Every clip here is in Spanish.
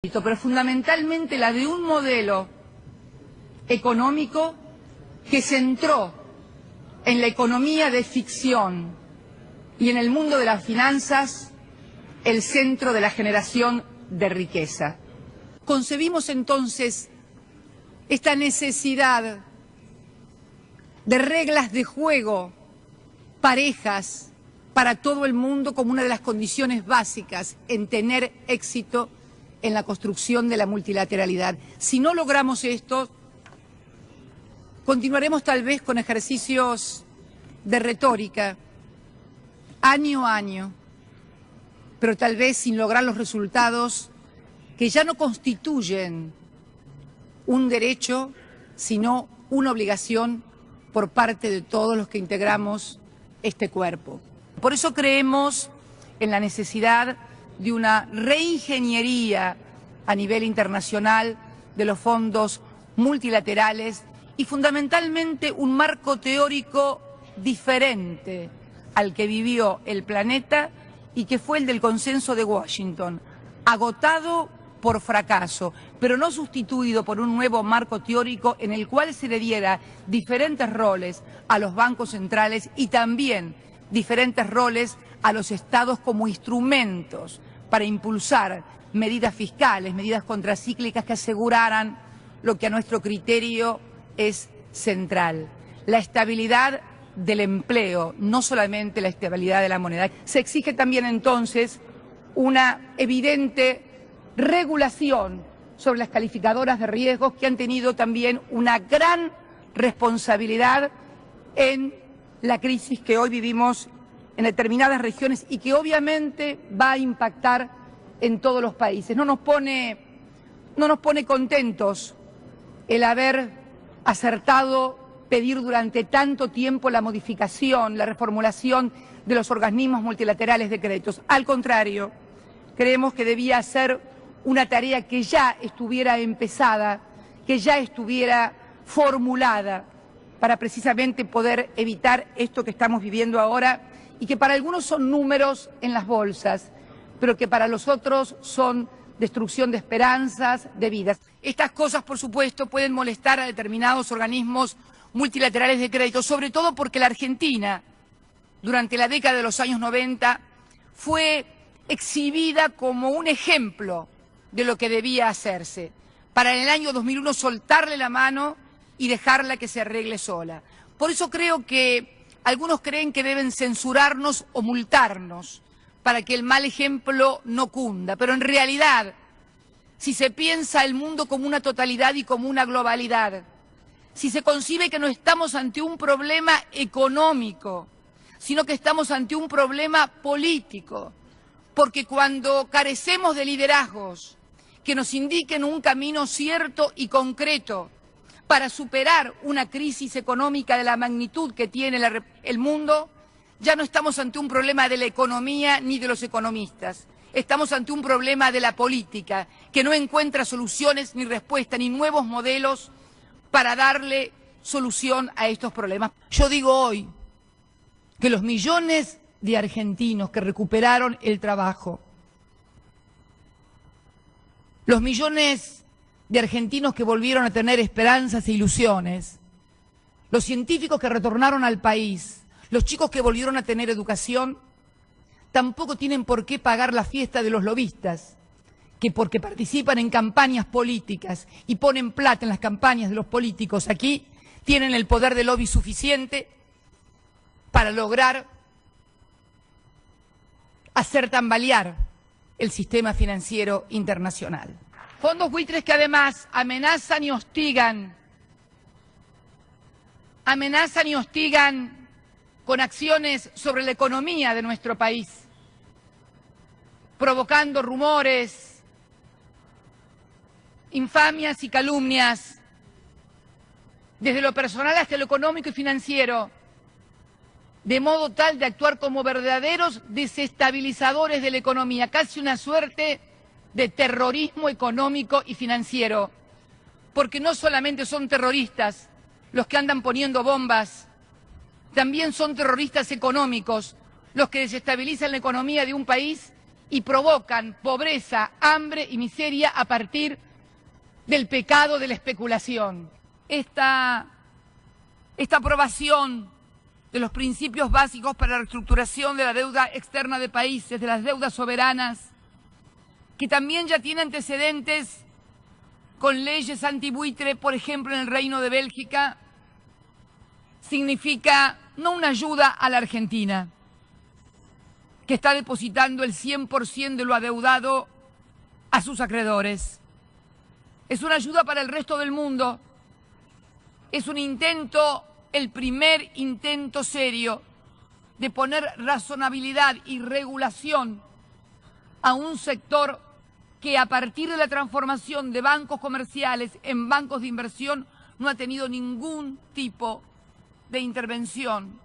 pero fundamentalmente la de un modelo económico que centró en la economía de ficción y en el mundo de las finanzas el centro de la generación de riqueza. Concebimos entonces esta necesidad de reglas de juego parejas para todo el mundo como una de las condiciones básicas en tener éxito en la construcción de la multilateralidad. Si no logramos esto, continuaremos tal vez con ejercicios de retórica, año a año, pero tal vez sin lograr los resultados que ya no constituyen un derecho, sino una obligación por parte de todos los que integramos este cuerpo. Por eso creemos en la necesidad de una reingeniería a nivel internacional de los fondos multilaterales y fundamentalmente un marco teórico diferente al que vivió el planeta y que fue el del consenso de Washington, agotado por fracaso, pero no sustituido por un nuevo marco teórico en el cual se le diera diferentes roles a los bancos centrales y también diferentes roles a los estados como instrumentos para impulsar medidas fiscales, medidas contracíclicas que aseguraran lo que a nuestro criterio es central, la estabilidad del empleo, no solamente la estabilidad de la moneda. Se exige también entonces una evidente regulación sobre las calificadoras de riesgos que han tenido también una gran responsabilidad en la crisis que hoy vivimos en determinadas regiones y que obviamente va a impactar en todos los países. No nos pone contentos el haber acertado pedir durante tanto tiempo la modificación, la reformulación de los organismos multilaterales de créditos. Al contrario, creemos que debía ser una tarea que ya estuviera empezada, que ya estuviera formulada para precisamente poder evitar esto que estamos viviendo ahora y que para algunos son números en las bolsas, pero que para los otros son destrucción de esperanzas, de vidas. Estas cosas, por supuesto, pueden molestar a determinados organismos multilaterales de crédito, sobre todo porque la Argentina, durante la década de los años 90, fue exhibida como un ejemplo de lo que debía hacerse, para en el año 2001 soltarle la mano y dejarla que se arregle sola. Por eso creo que algunos creen que deben censurarnos o multarnos para que el mal ejemplo no cunda, pero en realidad, si se piensa el mundo como una totalidad y como una globalidad, si se concibe que no estamos ante un problema económico, sino que estamos ante un problema político, porque cuando carecemos de liderazgos que nos indiquen un camino cierto y concreto para superar una crisis económica de la magnitud que tiene el mundo, ya no estamos ante un problema de la economía ni de los economistas. Estamos ante un problema de la política, que no encuentra soluciones ni respuestas ni nuevos modelos para darle solución a estos problemas. Yo digo hoy que los millones de argentinos que recuperaron el trabajo, los millones de argentinos que volvieron a tener esperanzas e ilusiones, los científicos que retornaron al país, los chicos que volvieron a tener educación, tampoco tienen por qué pagar la fiesta de los lobistas, que porque participan en campañas políticas y ponen plata en las campañas de los políticos aquí, tienen el poder de lobby suficiente para lograr hacer tambalear el sistema financiero internacional. Fondos buitres que además amenazan y hostigan con acciones sobre la economía de nuestro país, provocando rumores, infamias y calumnias, desde lo personal hasta lo económico y financiero, de modo tal de actuar como verdaderos desestabilizadores de la economía, casi una suerte de terrorismo económico y financiero, porque no solamente son terroristas los que andan poniendo bombas, también son terroristas económicos los que desestabilizan la economía de un país y provocan pobreza, hambre y miseria a partir del pecado de la especulación. Esta aprobación de los principios básicos para la reestructuración de la deuda externa de países, de las deudas soberanas, que también ya tiene antecedentes con leyes antibuitre, por ejemplo en el Reino de Bélgica, significa no una ayuda a la Argentina, que está depositando el 100% de lo adeudado a sus acreedores. Es una ayuda para el resto del mundo. Es un intento, el primer intento serio de poner razonabilidad y regulación a un sector que a partir de la transformación de bancos comerciales en bancos de inversión no ha tenido ningún tipo de intervención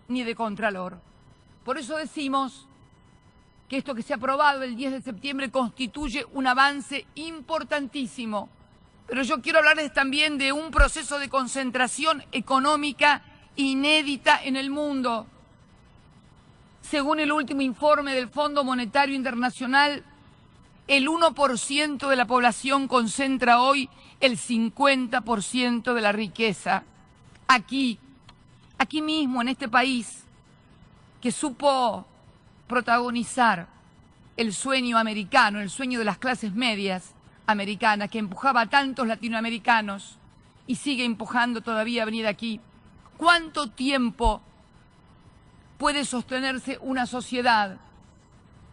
ni de contralor. Por eso decimos que esto que se ha aprobado el 10 de septiembre constituye un avance importantísimo. Pero yo quiero hablarles también de un proceso de concentración económica inédita en el mundo. Según el último informe del Fondo Monetario Internacional, el 1% de la población concentra hoy el 50% de la riqueza. Aquí mismo, en este país, que supo protagonizar el sueño americano, el sueño de las clases medias americanas, que empujaba a tantos latinoamericanos y sigue empujando todavía a venir aquí. ¿Cuánto tiempo puede sostenerse una sociedad,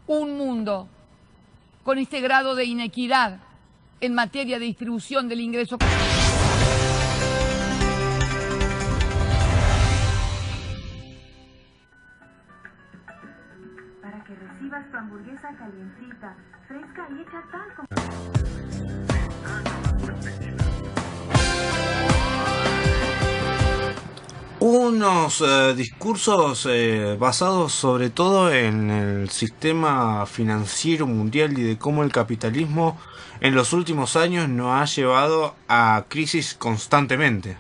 un mundo, con este grado de inequidad en materia de distribución del ingreso? Para que recibas tu hamburguesa calientita, fresca y hecha tal como... Unos discursos basados sobre todo en el sistema financiero mundial y de cómo el capitalismo en los últimos años nos ha llevado a crisis constantemente.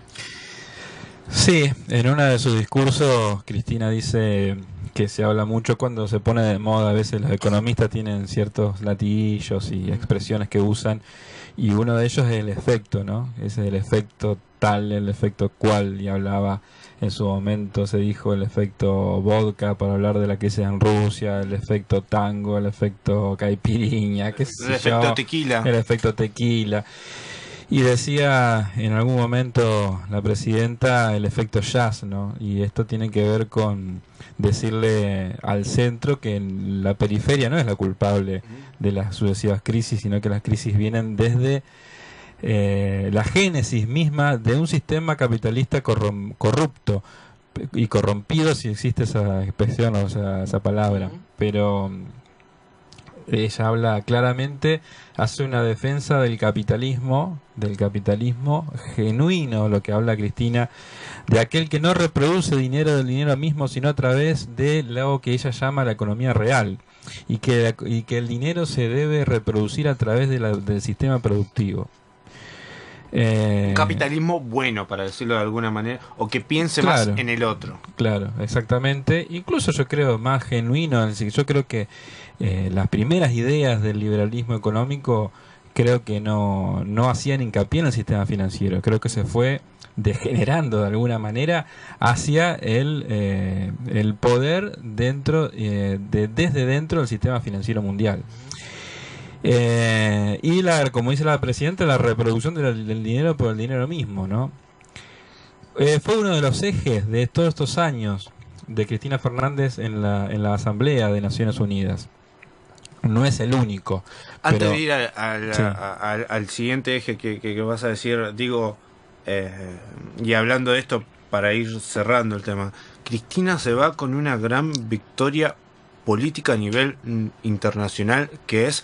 Sí, en uno de sus discursos Cristina dice que se habla mucho cuando se pone de moda, a veces los economistas tienen ciertos latiguillos y expresiones que usan, y uno de ellos es el efecto, ¿no? Ese es el efecto tal, el efecto cual, y hablaba en su momento, se dijo el efecto vodka para hablar de la crisis en Rusia, el efecto tango, el efecto caipirinha, qué sé yo, el efecto tequila. El efecto tequila. Y decía en algún momento la presidenta el efecto jazz, ¿no? Y esto tiene que ver con decirle al centro que la periferia no es la culpable de las sucesivas crisis, sino que las crisis vienen desde la génesis misma de un sistema capitalista corrupto y corrompido, si existe esa expresión o sea, esa palabra. Pero ella habla claramente, hace una defensa del capitalismo genuino, lo que habla Cristina, de aquel que no reproduce dinero del dinero mismo, sino a través de lo que ella llama la economía real, y que el dinero se debe reproducir a través del sistema productivo. Un capitalismo bueno, para decirlo de alguna manera, o que piense más en el otro. Claro, exactamente. Incluso yo creo más genuino, es decir, yo creo que las primeras ideas del liberalismo económico creo que no hacían hincapié en el sistema financiero. Creo que se fue degenerando de alguna manera hacia el poder dentro desde dentro del sistema financiero mundial. Y como dice la presidenta, la reproducción del dinero por el dinero mismo, ¿no? Fue uno de los ejes de todos estos años de Cristina Fernández en la Asamblea de Naciones Unidas. No es el único. Antes de ir al siguiente eje que vas a decir, digo, y hablando de esto para ir cerrando el tema, Cristina se va con una gran victoria política a nivel internacional, que es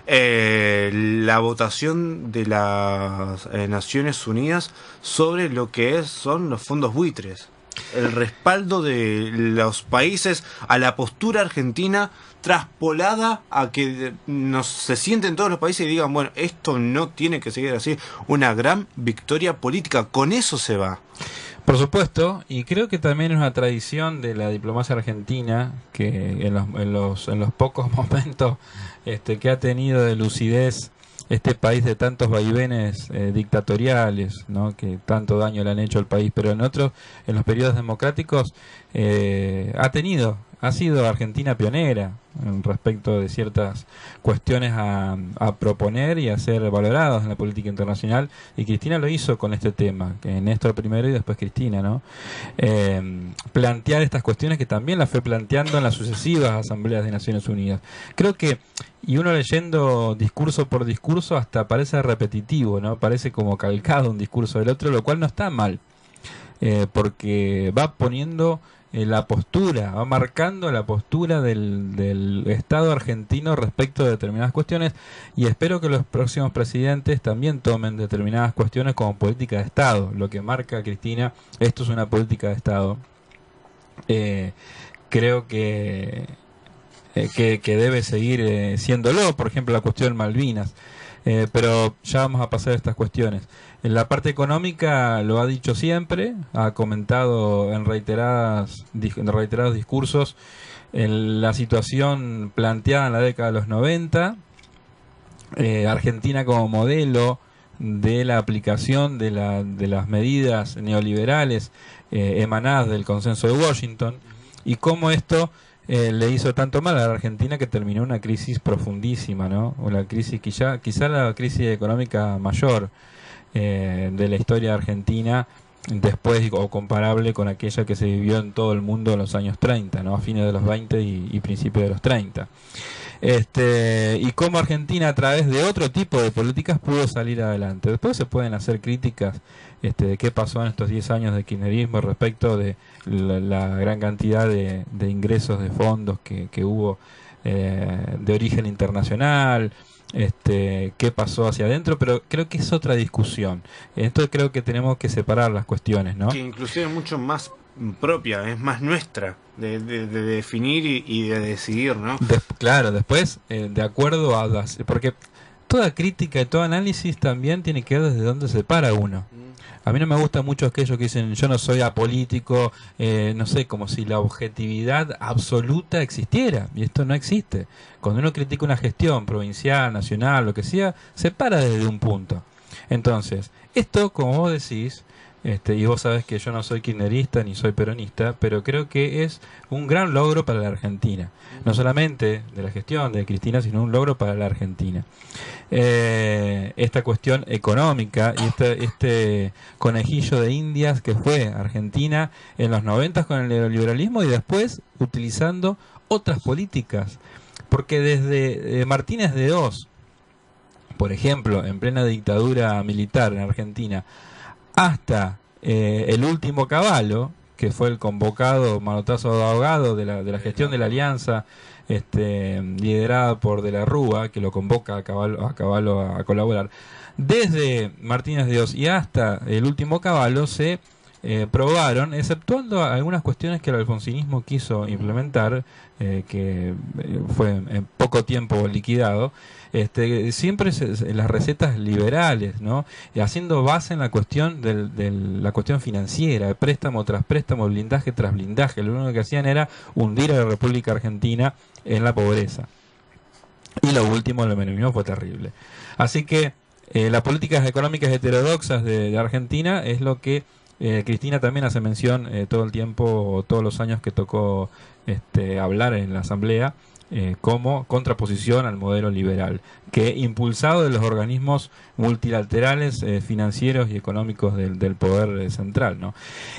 la votación de las Naciones Unidas sobre lo que son los fondos buitres, el respaldo de los países a la postura argentina traspolada a que se sienten todos los países y digan, bueno, esto no tiene que seguir así. Una gran victoria política, con eso se va. Por supuesto, y creo que también es una tradición de la diplomacia argentina que en los pocos momentos que ha tenido de lucidez este país de tantos vaivenes dictatoriales, ¿no? Que tanto daño le han hecho al país, pero en los periodos democráticos ha sido Argentina pionera en respecto de ciertas cuestiones a proponer y a ser valorados en la política internacional, y Cristina lo hizo con este tema, que Néstor primero y después Cristina, ¿no? Plantear estas cuestiones que también las fue planteando en las sucesivas asambleas de Naciones Unidas. Creo que, y uno leyendo discurso por discurso hasta parece repetitivo, ¿no? Parece como calcado un discurso del otro, lo cual no está mal, porque va poniendo la postura, va marcando la postura del Estado argentino respecto de determinadas cuestiones, y espero que los próximos presidentes también tomen determinadas cuestiones como política de Estado. Lo que marca Cristina, esto es una política de Estado. Creo que debe seguir siéndolo, por ejemplo la cuestión Malvinas. Pero ya vamos a pasar a estas cuestiones. En la parte económica lo ha dicho siempre, ha comentado en reiterados discursos en la situación planteada en la década de los 90, Argentina como modelo de la aplicación de las medidas neoliberales emanadas del consenso de Washington, y cómo esto le hizo tanto mal a la Argentina que terminó una crisis profundísima, ¿no? O la crisis, quizá la crisis económica mayor de la historia argentina, después o comparable con aquella que se vivió en todo el mundo en los años 30, ¿no? A fines de los 20 y principios de los 30. Y cómo Argentina a través de otro tipo de políticas pudo salir adelante. Después se pueden hacer críticas de qué pasó en estos 10 años de kirchnerismo respecto de la gran cantidad de ingresos de fondos que hubo de origen internacional, qué pasó hacia adentro, pero creo que es otra discusión. Entonces creo que tenemos que separar las cuestiones, ¿no? Que inclusive es mucho más propia, es más nuestra de definir y de decidir, ¿no? Claro, después, de acuerdo a las... Porque toda crítica y todo análisis también tiene que ver desde dónde se para uno. A mí no me gusta mucho aquellos que dicen yo no soy apolítico, no sé, como si la objetividad absoluta existiera, y esto no existe. Cuando uno critica una gestión provincial, nacional, lo que sea, se para desde un punto. Entonces, esto, como vos decís, y vos sabés que yo no soy kirchnerista ni soy peronista, pero creo que es un gran logro para la Argentina. No solamente de la gestión de Cristina, sino un logro para la Argentina. Esta cuestión económica y este conejillo de Indias que fue Argentina en los 90 con el neoliberalismo, y después utilizando otras políticas. Porque desde Martínez de Oz, por ejemplo, en plena dictadura militar en Argentina, hasta el último Cavallo, que fue el convocado manotazo de ahogado de la gestión de la alianza, liderada por De la Rúa, que lo convoca a Cavallo a colaborar. Desde Martínez de Oz y hasta el último Cavallo se probaron, exceptuando algunas cuestiones que el alfonsinismo quiso implementar, que fue en poco tiempo liquidado, siempre las recetas liberales, ¿no? Haciendo base en la cuestión la cuestión financiera, préstamo tras préstamo, blindaje tras blindaje. Lo único que hacían era hundir a la República Argentina en la pobreza. Y lo último, el menemismo, fue terrible. Así que las políticas económicas heterodoxas de Argentina es lo que Cristina también hace mención todo el tiempo, todos los años que tocó hablar en la Asamblea, como contraposición al modelo liberal, que impulsado de los organismos multilaterales financieros y económicos del poder central, ¿no?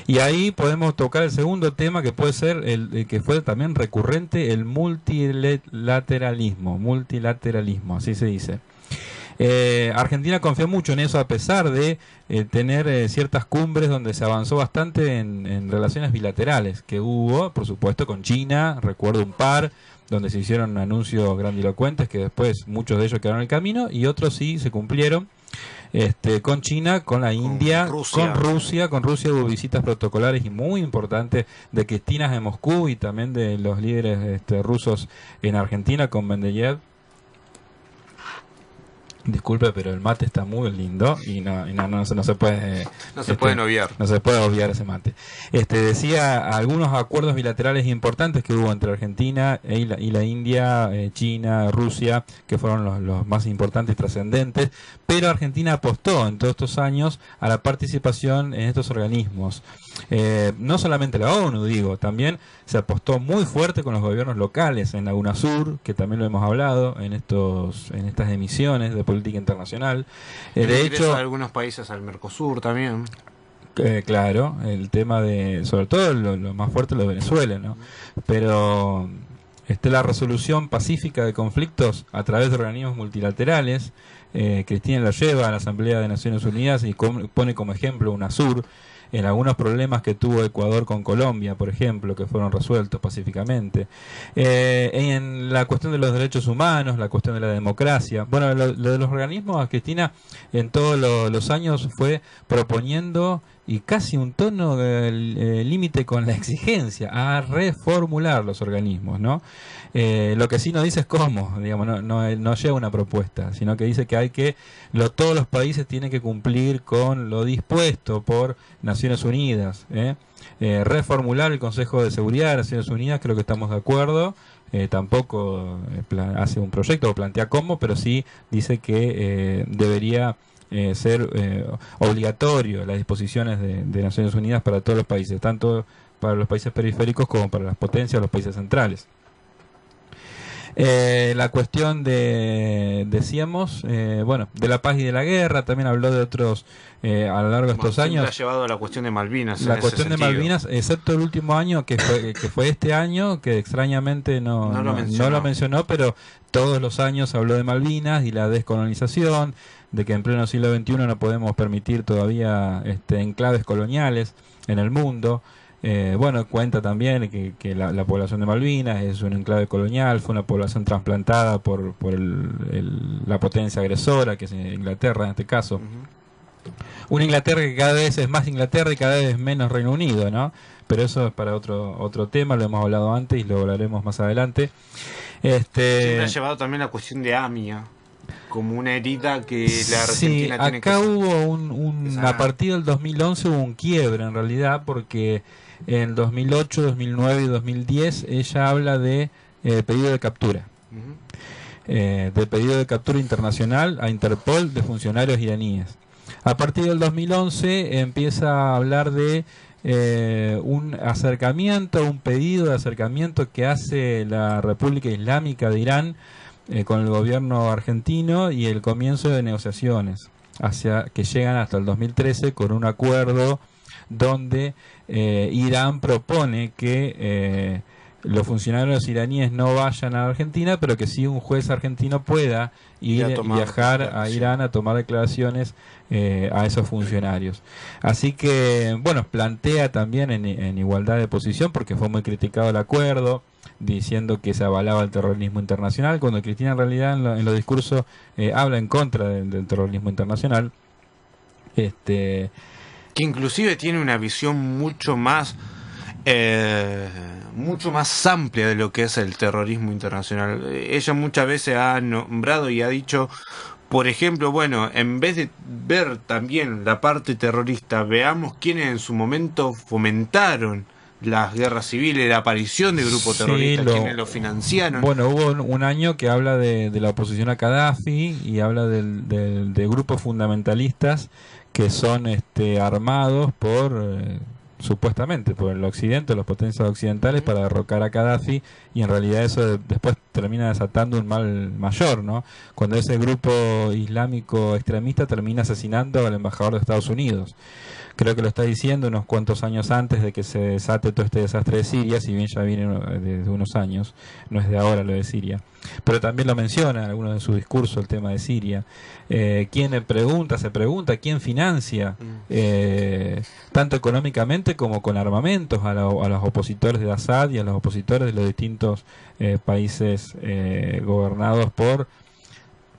Y ahí podemos tocar el segundo tema, que puede ser el que fue también recurrente, el multilateralismo, así se dice. Argentina confió mucho en eso, a pesar de tener ciertas cumbres donde se avanzó bastante en relaciones bilaterales que hubo, por supuesto, con China. Recuerdo un par donde se hicieron anuncios grandilocuentes que después muchos de ellos quedaron en el camino, y otros sí se cumplieron. Con China, con la India, con Rusia hubo visitas protocolares y muy importantes de Cristina en Moscú, y también de los líderes rusos en Argentina, con Medvedev. Disculpe, pero el mate está muy lindo y no se puede... No se pueden obviar. No se puede obviar ese mate. Decía algunos acuerdos bilaterales importantes que hubo entre Argentina y la India, China, Rusia, que fueron los más importantes y trascendentes, pero Argentina apostó en todos estos años a la participación en estos organismos. No solamente la ONU, digo, también se apostó muy fuerte con los gobiernos locales en la UNASUR, que también lo hemos hablado en estas emisiones de política internacional. De hecho, algunos países al Mercosur también. Claro, el tema de, sobre todo lo más fuerte es lo de Venezuela, ¿no? Pero la resolución pacífica de conflictos a través de organismos multilaterales, Cristina lo lleva a la Asamblea de Naciones Unidas y pone como ejemplo UNASUR, en algunos problemas que tuvo Ecuador con Colombia, por ejemplo, que fueron resueltos pacíficamente. En la cuestión de los derechos humanos, la cuestión de la democracia. Bueno, lo de los organismos, Cristina en todos los años fue proponiendo, y casi un tono límite con la exigencia, a reformular los organismos, ¿no? Lo que sí no dice es cómo, digamos, no lleva una propuesta, sino que dice que todos los países tienen que cumplir con lo dispuesto por Naciones Unidas, reformular el Consejo de Seguridad de Naciones Unidas, creo que estamos de acuerdo. Tampoco hace un proyecto o plantea cómo, pero sí dice que debería ser obligatorio las disposiciones de Naciones Unidas para todos los países, tanto para los países periféricos como para las potencias, los países centrales. La cuestión decíamos, de la paz y de la guerra, también habló de otros a lo largo de estos años. Ha llevado a la cuestión de Malvinas. La cuestión de Malvinas, excepto el último año, que fue este año, que extrañamente no lo mencionó, pero todos los años habló de Malvinas y la descolonización, de que en pleno siglo XXI no podemos permitir todavía enclaves coloniales en el mundo. Cuenta también que la población de Malvinas es un enclave colonial, fue una población trasplantada por la potencia agresora, que es Inglaterra en este caso. Uh-huh. Una Inglaterra que cada vez es más Inglaterra y cada vez menos Reino Unido, ¿no? Pero eso es para otro tema, lo hemos hablado antes y lo hablaremos más adelante. Siempre ha llevado también la cuestión de AMIA como una herida que la Argentina tiene que... Sí, acá hubo a partir del 2011 hubo un quiebre en realidad, porque en 2008, 2009 y 2010 ella habla de pedido de captura. Uh-huh. De pedido de captura internacional a Interpol de funcionarios iraníes. A partir del 2011 empieza a hablar de un acercamiento, un pedido de acercamiento que hace la República Islámica de Irán con el gobierno argentino y el comienzo de negociaciones que llegan hasta el 2013 con un acuerdo donde Irán propone que los funcionarios iraníes no vayan a Argentina, pero que sí un juez argentino pueda viajar a Irán a tomar declaraciones a esos funcionarios. Así que, plantea también en igualdad de posición, porque fue muy criticado el acuerdo, diciendo que se avalaba el terrorismo internacional, cuando Cristina en realidad en los discursos habla en contra del terrorismo internacional. Que inclusive tiene una visión mucho más amplia de lo que es el terrorismo internacional. Ella muchas veces ha nombrado y ha dicho, por ejemplo, en vez de ver también la parte terrorista, veamos quiénes en su momento fomentaron las guerras civiles, la aparición de grupos terroristas, quienes lo financiaron. Hubo un año que habla de la oposición a Gaddafi y habla de grupos fundamentalistas que son armados supuestamente por el occidente, los potencias occidentales, para derrocar a Gaddafi, y en realidad eso después termina desatando un mal mayor, ¿no? Cuando ese grupo islámico extremista termina asesinando al embajador de Estados Unidos. Creo que lo está diciendo unos cuantos años antes de que se desate todo este desastre de Siria, si bien ya viene desde unos años, no es de ahora lo de Siria. Pero también lo menciona en algunos de sus discursos el tema de Siria. ¿Quién se pregunta quién financia, tanto económicamente como con armamentos, a los opositores de Assad y a los opositores de los distintos países gobernados por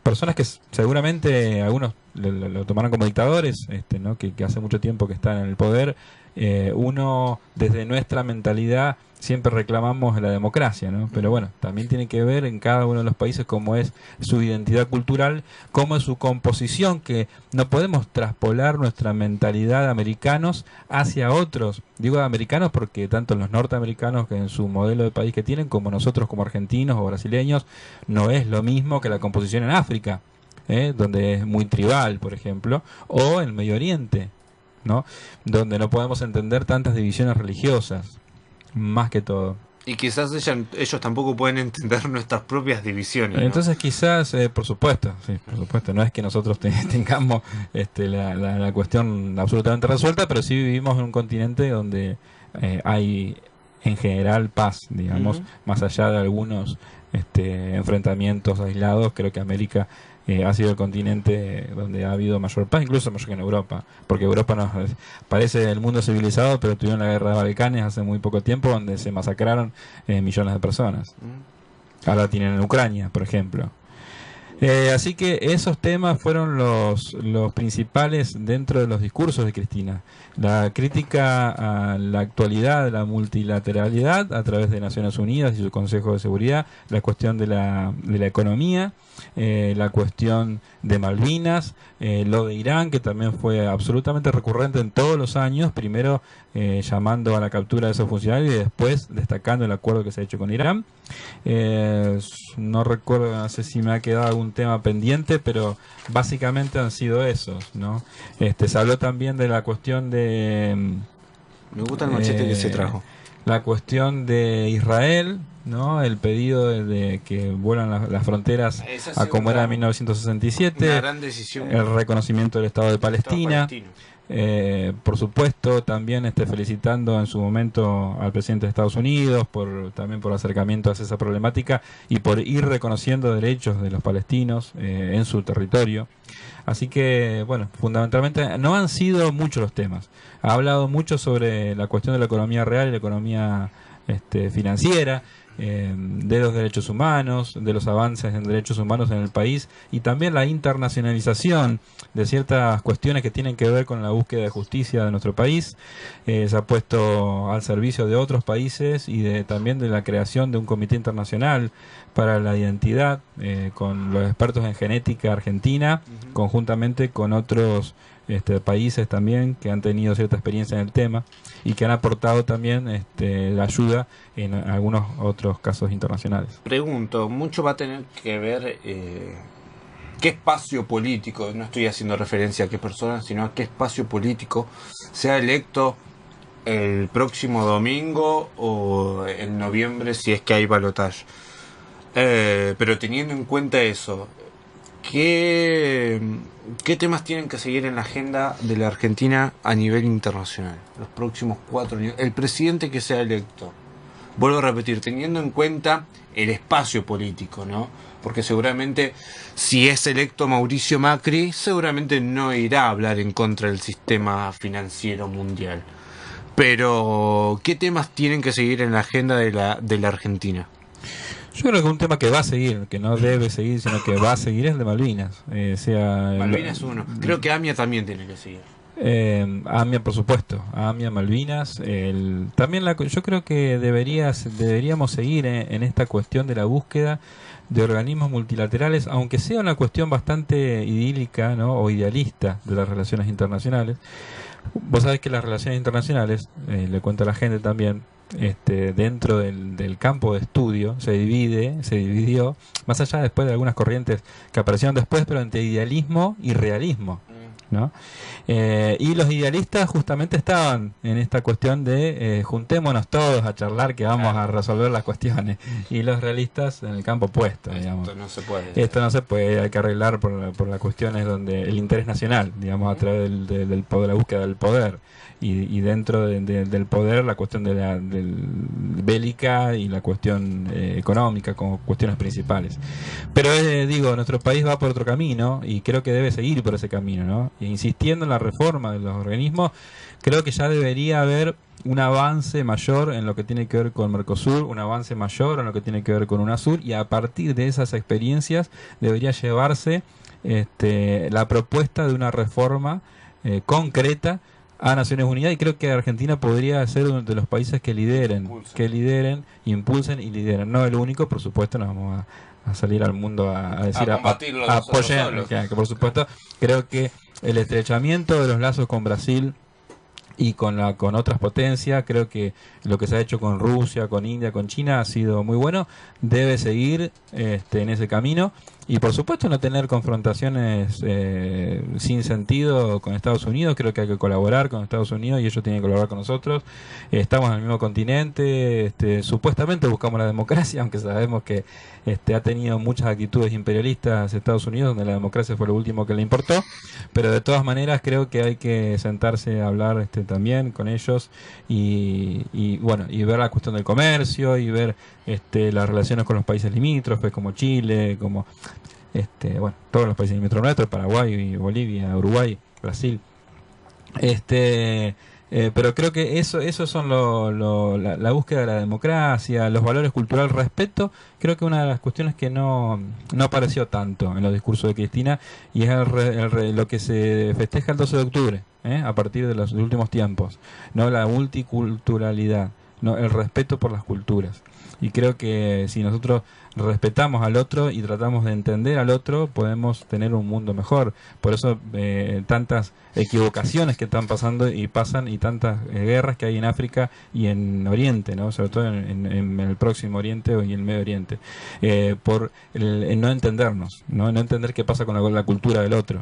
personas que seguramente algunos lo tomaron como dictadores, ¿no? que hace mucho tiempo que están en el poder. Uno, desde nuestra mentalidad, siempre reclamamos la democracia, ¿no? Pero bueno, también tiene que ver en cada uno de los países cómo es su identidad cultural, cómo es su composición, que no podemos traspolar nuestra mentalidad de americanos hacia otros. Digo americanos porque tanto los norteamericanos, que en su modelo de país que tienen, como nosotros como argentinos o brasileños, no es lo mismo que la composición en África, donde es muy tribal, por ejemplo, o en Medio Oriente, ¿no? Donde no podemos entender tantas divisiones religiosas. Más que todo. Y quizás ellos tampoco pueden entender nuestras propias divisiones, ¿no? Entonces quizás, por supuesto, sí, por supuesto, no es que nosotros tengamos la cuestión absolutamente resuelta, pero sí vivimos en un continente donde hay en general paz, digamos, más allá de algunos enfrentamientos aislados. Creo que América ha sido el continente donde ha habido mayor paz, incluso mayor que en Europa, porque Europa nos parece el mundo civilizado, pero tuvieron la guerra de Balcanes hace muy poco tiempo, donde se masacraron millones de personas. Ahora tienen en Ucrania, por ejemplo. Así que esos temas fueron los principales dentro de los discursos de Cristina. La crítica a la actualidad de la multilateralidad a través de Naciones Unidas y su Consejo de Seguridad, la cuestión de la economía, la cuestión de Malvinas, lo de Irán, que también fue absolutamente recurrente en todos los años, primero llamando a la captura de esos funcionarios y después destacando el acuerdo que se ha hecho con Irán. No recuerdo, no sé si me ha quedado algún tema pendiente, pero básicamente han sido esos, ¿no? Se habló también de la cuestión de... Me gusta el machete que se trajo. La cuestión de Israel, ¿no? El pedido de que vuelan las fronteras a como era en 1967. Una gran decisión. El reconocimiento del Estado de Palestina. Por supuesto, también felicitando en su momento al presidente de Estados Unidos también por acercamiento hacia esa problemática y por ir reconociendo derechos de los palestinos en su territorio. Así que, bueno, fundamentalmente no han sido muchos los temas. Ha hablado mucho sobre la cuestión de la economía real y la economía financiera, de los derechos humanos, de los avances en derechos humanos en el país y también la internacionalización de ciertas cuestiones que tienen que ver con la búsqueda de justicia de nuestro país. Se ha puesto al servicio de otros países y también de la creación de un comité internacional para la identidad con los expertos en genética argentina, conjuntamente con otros países también que han tenido cierta experiencia en el tema y que han aportado también la ayuda en algunos otros casos internacionales. Pregunto, mucho va a tener que ver qué espacio político, no estoy haciendo referencia a qué persona, sino a qué espacio político sea electo el próximo domingo o en noviembre si es que hay balotaje. Pero teniendo en cuenta eso, ¿qué temas tienen que seguir en la agenda de la Argentina a nivel internacional los próximos 4 años? El presidente que sea electo, vuelvo a repetir, teniendo en cuenta el espacio político, ¿no? Porque seguramente si es electo Mauricio Macri, seguramente no irá a hablar en contra del sistema financiero mundial. Pero, ¿qué temas tienen que seguir en la agenda de la Argentina? Yo creo que un tema que va a seguir, que no debe seguir, sino que va a seguir es el de Malvinas. Malvinas uno. Creo que AMIA también tiene que seguir. AMIA, por supuesto. AMIA, Malvinas. También yo creo que deberíamos seguir en esta cuestión de la búsqueda de organismos multilaterales, aunque sea una cuestión bastante idílica, ¿no? O idealista de las relaciones internacionales. Vos sabés que las relaciones internacionales, le cuento a la gente también, dentro del campo de estudio se dividió, más allá después de algunas corrientes que aparecieron después, pero entre idealismo y realismo, ¿no? Y los idealistas justamente estaban en esta cuestión de juntémonos todos a charlar que vamos a resolver las cuestiones, y los realistas en el campo opuesto, digamos. Esto no se puede, hay que arreglar por las cuestiones donde el interés nacional, digamos, a través del poder, la búsqueda del poder, y dentro del poder la cuestión del bélica y la cuestión económica como cuestiones principales. Pero digo, nuestro país va por otro camino y creo que debe seguir por ese camino, ¿no? E insistiendo en la reforma de los organismos, creo que ya debería haber un avance mayor en lo que tiene que ver con Mercosur, un avance mayor en lo que tiene que ver con UNASUR, y a partir de esas experiencias debería llevarse la propuesta de una reforma concreta a Naciones Unidas, y creo que Argentina podría ser uno de los países que lideren, impulsen y lideren. No el único, por supuesto, no vamos a salir al mundo a decir apoyen, que por supuesto creo que el estrechamiento de los lazos con Brasil y con otras potencias, creo que lo que se ha hecho con Rusia, con India, con China ha sido muy bueno, debe seguir en ese camino, y por supuesto no tener confrontaciones sin sentido con Estados Unidos. Creo que hay que colaborar con Estados Unidos y ellos tienen que colaborar con nosotros. Estamos en el mismo continente, supuestamente buscamos la democracia, aunque sabemos que ha tenido muchas actitudes imperialistas Estados Unidos, donde la democracia fue lo último que le importó, pero de todas maneras creo que hay que sentarse a hablar también con ellos y bueno, y ver la cuestión del comercio y ver las relaciones con los países limítrofes como Chile, como bueno, todos los países limítrofes nuestros, Paraguay, Bolivia, Uruguay, Brasil. Pero creo que eso son la búsqueda de la democracia, los valores culturales, respeto. Creo que una de las cuestiones que no apareció tanto en los discursos de Cristina, y es lo que se festeja el 12 de octubre, a partir de los últimos tiempos, no la multiculturalidad, no el respeto por las culturas. Y creo que si nosotros respetamos al otro y tratamos de entender al otro, podemos tener un mundo mejor. Por eso tantas equivocaciones que están pasando y pasan, y tantas guerras que hay en África y en Oriente, ¿no? Sobre todo en el próximo Oriente y el Medio Oriente, por el no entendernos, no entender qué pasa con la cultura del otro.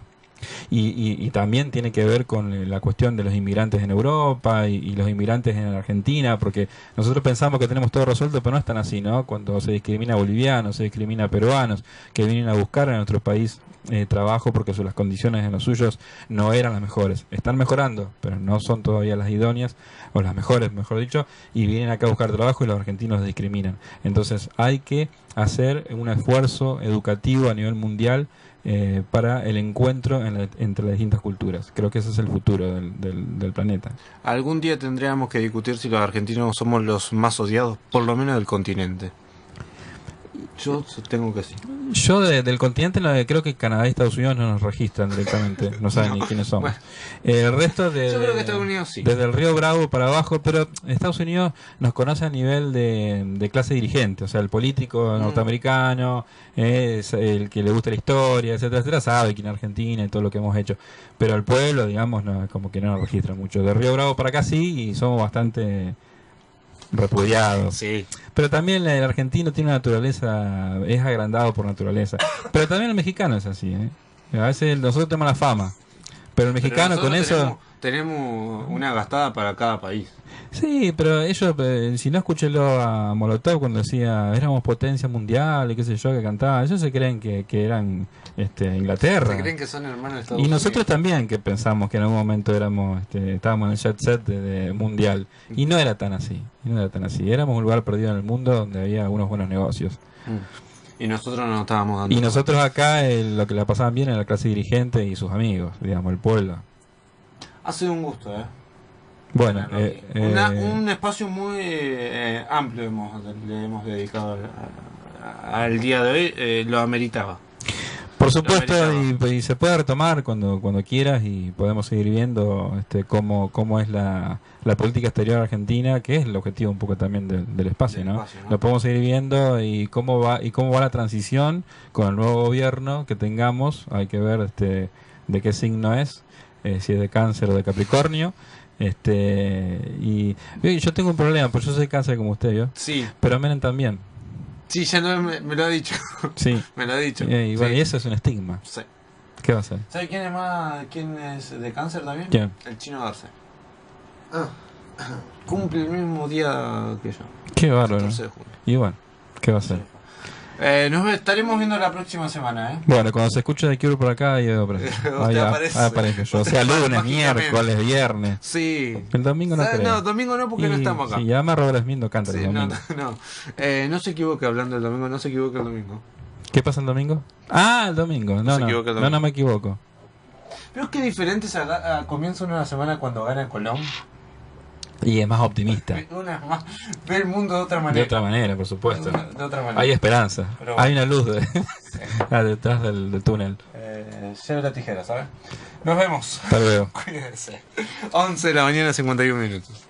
Y también tiene que ver con la cuestión de los inmigrantes en Europa y los inmigrantes en Argentina, porque nosotros pensamos que tenemos todo resuelto, pero no es tan así, ¿no? Cuando se discrimina a bolivianos, se discrimina a peruanos que vienen a buscar en nuestro país trabajo porque las condiciones en los suyos no eran las mejores. Están mejorando, pero no son todavía las idóneas, o las mejores, mejor dicho, y vienen acá a buscar trabajo y los argentinos los discriminan. Entonces hay que hacer un esfuerzo educativo a nivel mundial para el encuentro entre las distintas culturas. Creo que ese es el futuro del planeta. Algún día tendríamos que discutir si los argentinos somos los más odiados, por lo menos del continente. Yo tengo que sí. Yo del continente creo que Canadá y Estados Unidos no nos registran directamente, no saben ni quiénes somos. Bueno, El resto yo creo que Estados Unidos sí. Desde el Río Bravo para abajo, pero Estados Unidos nos conoce a nivel de clase dirigente, o sea, el político norteamericano, es el que le gusta la historia, etcétera, etcétera, sabe quién es Argentina y todo lo que hemos hecho, pero el pueblo, digamos, no, como que no nos registra mucho. De Río Bravo para acá sí, y somos bastante repudiados. Sí. Pero también el argentino tiene una naturaleza, es agrandado por naturaleza. Pero también el mexicano es así, A veces nosotros tenemos la fama, pero el mexicano con eso tenemos una gastada para cada país. Sí, pero ellos, si no, escúchelo a Molotov cuando decía éramos potencia mundial y qué sé yo, que cantaba. Ellos se creen que eran Inglaterra. Se creen que son hermanos de Estados Y Unidos. nosotros también, que pensamos que en algún momento estábamos en el jet set de mundial. Y no era tan así. Éramos un lugar perdido en el mundo donde había algunos buenos negocios. Y nosotros no nos estábamos dando. Y nosotros acá lo que la pasaban bien era la clase dirigente y sus amigos, digamos, el pueblo. Ha sido un gusto, Bueno, un espacio muy amplio le hemos dedicado al día de hoy, lo ameritaba. Por supuesto, y se puede retomar cuando quieras, y podemos seguir viendo cómo es la política exterior argentina, que es el objetivo un poco también del espacio, ¿no? Lo podemos seguir viendo, y cómo va la transición con el nuevo gobierno que tengamos. Hay que ver de qué signo es, si es de Cáncer o de Capricornio. Y yo tengo un problema, pues yo soy Cáncer como usted, ¿yo? Sí. Pero Menem también. Sí, ya me lo ha dicho. Sí. Me lo ha dicho. Y bueno, y eso es un estigma. Sí. ¿Qué va a ser? ¿Sabe quién es de Cáncer también? ¿Quién? El Chino Garcés. Cumple el mismo día que yo. Qué bárbaro. 14 de junio. Y bueno, ¿qué va a ser? Nos estaremos viendo la próxima semana, Bueno, cuando se escuche de Cure por acá, yo aparezco yo. O sea, lunes, miércoles, viernes. Sí. El domingo no creo. No, domingo no, porque no estamos acá. Sí, ya me Robert Smith no canta el domingo. No se equivoque hablando del domingo, no se equivoque el domingo. ¿Qué pasa el domingo? El domingo. No me equivoco. Pero es que diferente es a comienzo de una semana cuando gana Colón. Y es más optimista. Ve el mundo de otra manera. De otra manera, por supuesto. De otra manera. Hay esperanza. Pero bueno. Hay una luz detrás del túnel. lleve la tijera, ¿sabes? Nos vemos. Hasta luego. Cuídense. 11 de la mañana, 51 minutos.